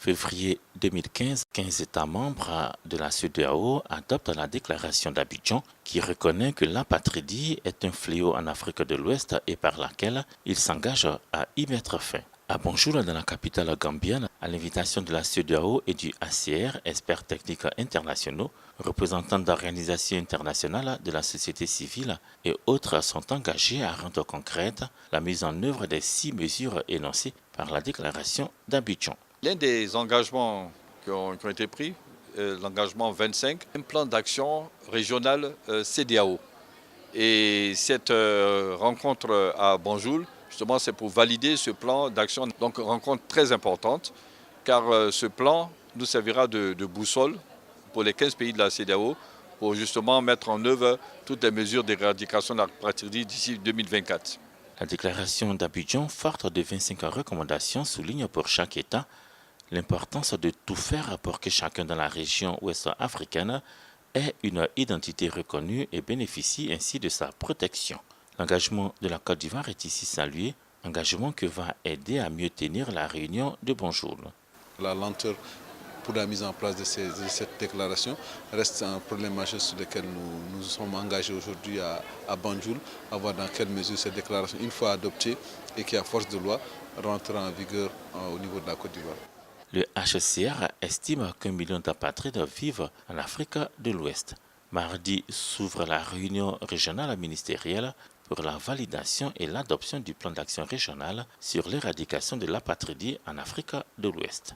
Février 2015, 15 États membres de la CEDEAO adoptent la déclaration d'Abidjan qui reconnaît que l'apatridie est un fléau en Afrique de l'Ouest et par laquelle ils s'engagent à y mettre fin. À Banjul, dans la capitale gambienne, à l'invitation de la CEDEAO et du HCR, experts techniques internationaux, représentants d'organisations internationales de la société civile et autres sont engagés à rendre concrète la mise en œuvre des 6 mesures énoncées par la déclaration d'Abidjan. L'un des engagements qui ont été pris, l'engagement 25, un plan d'action régional CEDEAO. Et cette rencontre à Banjul, justement, c'est pour valider ce plan d'action. Donc, rencontre très importante, car ce plan nous servira de boussole pour les 15 pays de la CEDEAO pour justement mettre en œuvre toutes les mesures d'éradication de l'apatridie d'ici 2024. La déclaration d'Abidjan, forte de 25 recommandations, souligne pour chaque État l'importance de tout faire pour que chacun dans la région ouest africaine ait une identité reconnue et bénéficie ainsi de sa protection. L'engagement de la Côte d'Ivoire est ici salué, engagement que va aider à mieux tenir la réunion de Banjul. La lenteur pour la mise en place de cette déclaration reste un problème majeur sur lequel nous sommes engagés aujourd'hui à Banjul, à voir dans quelle mesure cette déclaration, une fois adoptée et qui a force de loi, rentrera en vigueur au niveau de la Côte d'Ivoire. Le HCR estime qu'1 million d'apatrides vivent en Afrique de l'Ouest. Mardi s'ouvre la réunion régionale ministérielle pour la validation et l'adoption du plan d'action régional sur l'éradication de l'apatridie en Afrique de l'Ouest.